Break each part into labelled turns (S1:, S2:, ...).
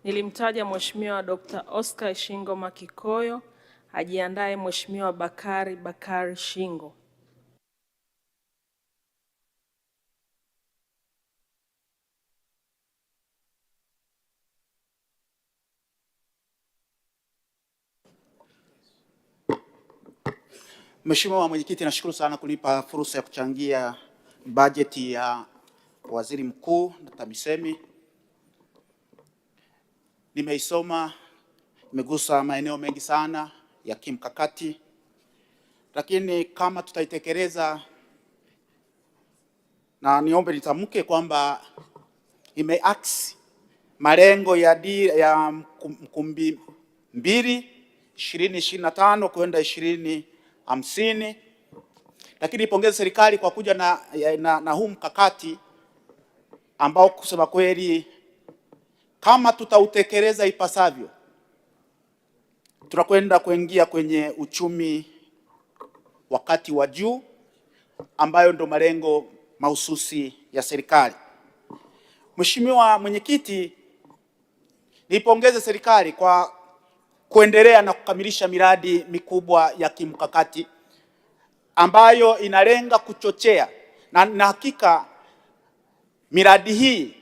S1: Nilimtaja Mheshimiwa Dr. Oscar Shingo Makikoyo, ajiandae Mheshimiwa Bakari Shingo.
S2: Mheshimiwa Mwenyekiti, nashukuru sana kunipa fursa ya kuchangia bajeti ya Waziri Mkuu na TAMISEMI. Nimeisoma, imegusa maeneo mengi sana ya kimkakati, lakini kama tutaitekeleza, na niombe nitamke kwamba imeaksi malengo ya Mkumbi 2 2025 kwenda 2050, lakini ipongeze serikali kwa kuja na huu mkakati ambao kusema kweli kama tutautekeleza ipasavyo tunakwenda kuingia kwenye uchumi wakati wa juu, ambayo ndo malengo mahususi ya serikali. Mheshimiwa Mwenyekiti, nipongeze serikali kwa kuendelea na kukamilisha miradi mikubwa ya kimkakati ambayo inalenga kuchochea, na hakika miradi hii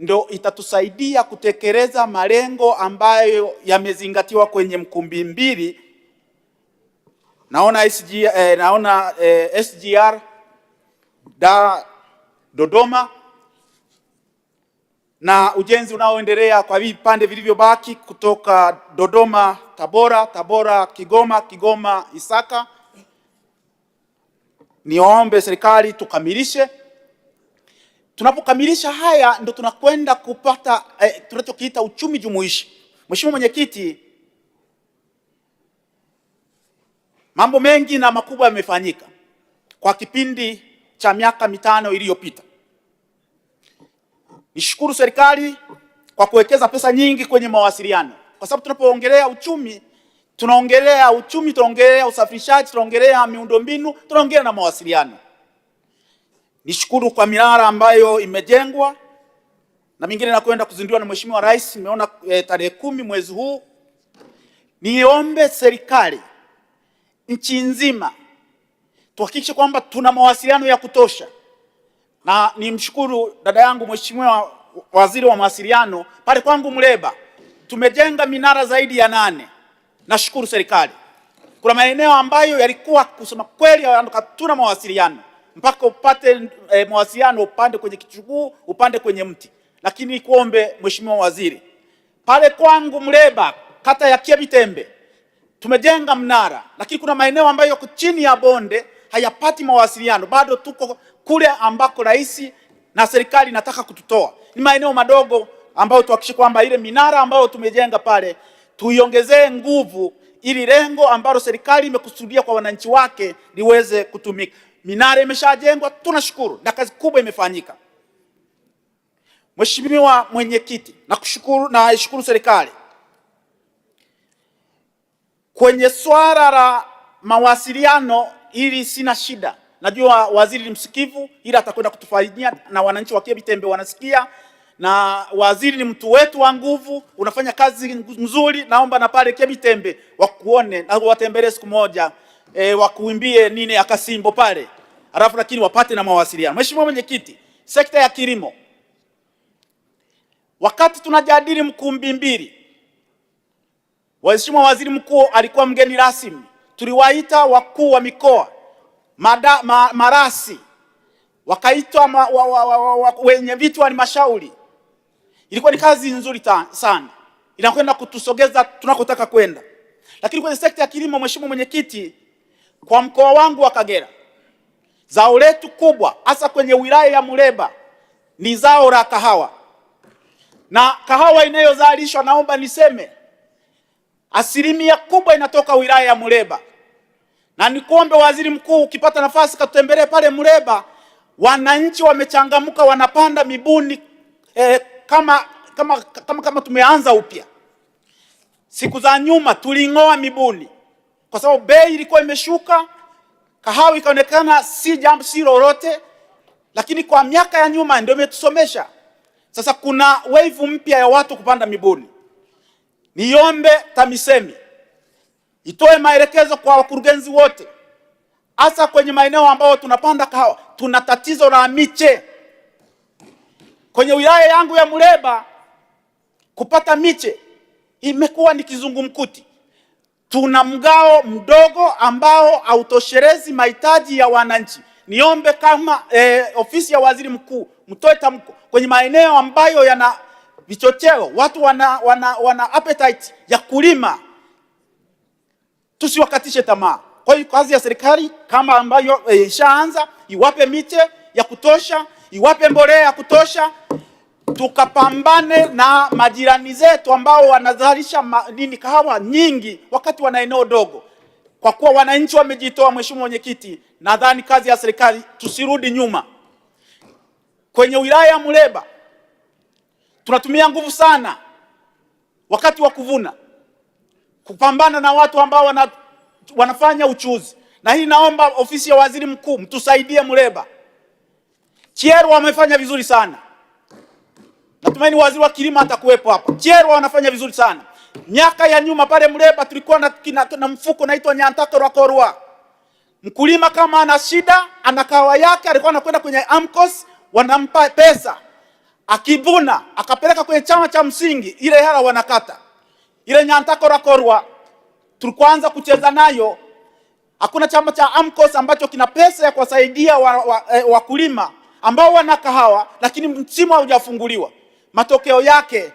S2: ndio itatusaidia kutekeleza malengo ambayo yamezingatiwa kwenye Mkumbi 2. Naona SGR Dodoma na ujenzi unaoendelea kwa vipande vilivyobaki kutoka Dodoma Tabora Kigoma Isaka. Niombe serikali tukamilishe. Tunapokamilisha haya ndo tunakwenda kupata tunachokiita uchumi jumuishi. Mheshimiwa Mwenyekiti, mambo mengi na makubwa yamefanyika kwa kipindi cha miaka 5 iliyopita. Nishukuru serikali kwa kuwekeza pesa nyingi kwenye mawasiliano, kwa sababu tunapoongelea uchumi tunaongelea usafirishaji, tunaongelea miundombinu, tunaongelea na mawasiliano. Nishukuru kwa minara ambayo imejengwa na mingine nakwenda kuzinduliwa na Mheshimiwa Rais, nimeona tarehe 10 mwezi huu. Niombe serikali nchi nzima tuhakikishe kwamba tuna mawasiliano ya kutosha, na nimshukuru dada yangu Mheshimiwa Waziri wa Mawasiliano, pale kwangu Muleba tumejenga minara zaidi ya 8. Nashukuru serikali. Kuna maeneo ambayo yalikuwa kusema kweli hatuna mawasiliano, mpaka upate mawasiliano upande kwenye kichuguu, upande kwenye mti. Lakini kuombe Mheshimiwa Waziri, pale kwangu Muleba kata ya Kiebitembe tumejenga mnara, lakini kuna maeneo ambayo yako chini ya bonde hayapati mawasiliano. Bado tuko kule ambako rais na serikali nataka kututoa. Ni maeneo madogo ambayo tuhakikishe kwamba ile minara ambayo tumejenga pale tuiongezee nguvu, ili lengo ambalo serikali imekusudia kwa wananchi wake liweze kutumika. Minara imeshajengwa, tunashukuru, na kazi kubwa imefanyika. Mheshimiwa Mwenyekiti, naishukuru serikali kwenye swala la mawasiliano. Ili sina shida, najua waziri ni msikivu, ila atakwenda kutufanyia, na wananchi wa Kiebitembe wanasikia, na waziri ni mtu wetu wa nguvu, unafanya kazi nzuri. Naomba na pale Kiebitembe wakuone na watembelee siku moja, wakuimbie nini akasimbo pale, alafu lakini wapate na mawasiliano. Mheshimiwa Mwenyekiti, sekta ya kilimo, wakati tunajadili Mkumbi 2, Mheshimiwa Waziri Mkuu alikuwa mgeni rasmi. Tuliwaita wakuu wa mikoa, marasi, wakaitwa wenye vitu wa halmashauri. Ilikuwa ni kazi nzuri sana, inakwenda kutusogeza tunakotaka kwenda. Lakini kwenye sekta ya kilimo, Mheshimiwa Mwenyekiti, kwa mkoa wangu wa Kagera, zao letu kubwa hasa kwenye wilaya ya Muleba ni zao la kahawa, na kahawa inayozalishwa, naomba niseme, asilimia kubwa inatoka wilaya ya Muleba. Na nikuombe Waziri Mkuu, ukipata nafasi katutembelee pale Muleba. Wananchi wamechangamka, wanapanda mibuni kama tumeanza upya. Siku za nyuma tuling'oa mibuni kwa sababu bei ilikuwa imeshuka, kahawa ikaonekana si lolote, lakini kwa miaka ya nyuma ndio imetusomesha. Sasa kuna wave mpya ya watu kupanda mibuni. Niombe TAMISEMI itoe maelekezo kwa wakurugenzi wote, hasa kwenye maeneo ambayo tunapanda kahawa. Tuna tatizo la miche. Kwenye wilaya yangu ya Muleba kupata miche imekuwa ni kizungumkuti. Tuna mgao mdogo ambao hautoshelezi mahitaji ya wananchi. Niombe kama ofisi ya waziri mkuu mtoe tamko kwenye maeneo ambayo yana vichocheo, watu wana appetite ya kulima, tusiwakatishe tamaa. Kwa hiyo kazi ya serikali kama ambayo ishaanza, iwape miche ya kutosha, iwape mbolea ya kutosha, tukapambane na majirani zetu ambao wanazalisha kahawa nyingi wakati wana eneo dogo. Kwa kuwa wananchi wamejitoa, Mheshimiwa Mwenyekiti, nadhani kazi ya serikali tusirudi nyuma. Kwenye wilaya ya Muleba tunatumia nguvu sana wakati wa kuvuna kupambana na watu ambao wanafanya uchuzi, na hii naomba ofisi ya waziri mkuu mtusaidie Muleba. Kyerwa wamefanya vizuri sana. Natumaini waziri wa kilimo atakuwepo hapa. Kyerwa wanafanya vizuri sana. Miaka ya nyuma pale Muleba tulikuwa na mfuko unaitwa Nyantakora. Mkulima kama ana shida, ana kahawa yake, alikuwa anakwenda kwenye AMCOS, wanampa pesa. Akivuna, akapeleka kwenye chama cha msingi, ile hela wanakata. Ile Nyantakora tulikuanza kucheza nayo. Hakuna chama cha AMCOS ambacho kina pesa ya kuwasaidia wakulima ambao wana kahawa, lakini msimu haujafunguliwa. Matokeo yake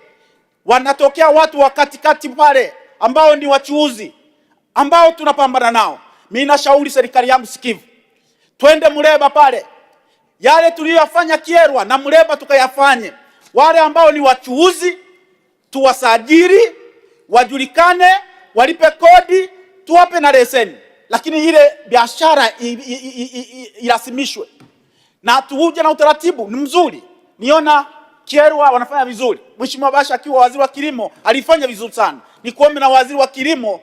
S2: wanatokea watu wa katikati pale ambao ni wachuuzi ambao tunapambana nao. Mimi nashauri serikali yangu sikivu, twende Muleba pale, yale tuliyofanya Kyerwa na Muleba tukayafanye. Wale ambao ni wachuuzi tuwasajili, wajulikane, walipe kodi, tuwape na leseni, lakini ile biashara irasimishwe na tuuje na utaratibu. Ni mzuri, niona Kyerwa wanafanya vizuri. Mheshimiwa Basha akiwa waziri wa kilimo alifanya vizuri sana. Nikuombe na waziri wa kilimo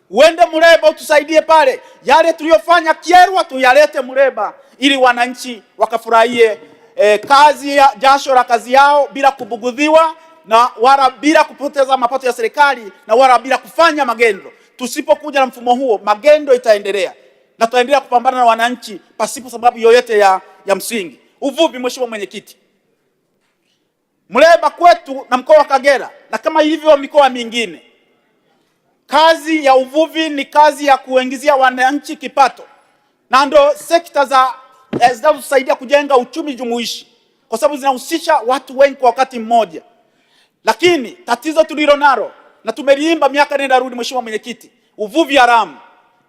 S2: uende Muleba utusaidie pale, yale tuliyofanya Kyerwa tuyalete Muleba ili wananchi wakafurahie kazi ya jasho la kazi yao bila kubugudhiwa na wala bila kupoteza mapato ya serikali na wala bila kufanya magendo. Tusipokuja na mfumo huo, magendo itaendelea na tutaendelea kupambana na wananchi pasipo sababu yoyote ya msingi. Uvuvi, Mheshimiwa Mwenyekiti, Muleba kwetu na mkoa wa Kagera na kama hivyo mikoa mingine, kazi ya uvuvi ni kazi ya kuingizia wananchi kipato, na ndo sekta zinazosaidia kujenga uchumi jumuishi, kwa sababu zinahusisha watu wengi kwa wakati mmoja. Lakini tatizo tulilo nalo na tumeliimba miaka nenda rudi, Mheshimiwa Mwenyekiti, uvuvi haramu.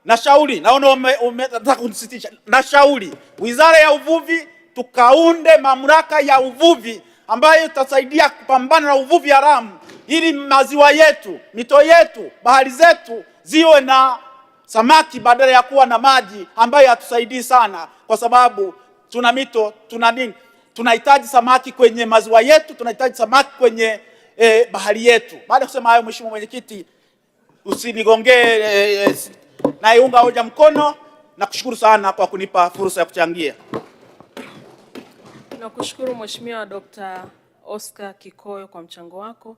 S2: Nashauri, naona unataka kunisitisha, nashauri Wizara ya Uvuvi tukaunde mamlaka ya uvuvi ambayo itasaidia kupambana na uvuvi haramu, ili maziwa yetu, mito yetu, bahari zetu ziwe na samaki badala ya kuwa na maji ambayo hatusaidii sana, kwa sababu tuna mito, tuna nini, tunahitaji samaki kwenye maziwa yetu, tunahitaji samaki kwenye bahari yetu. Baada ya kusema hayo, Mheshimiwa Mwenyekiti, usinigongee, naiunga hoja mkono na kushukuru sana kwa kunipa fursa ya kuchangia.
S1: Nakushukuru Mheshimiwa Dr. Oscar Kikoyo kwa mchango wako.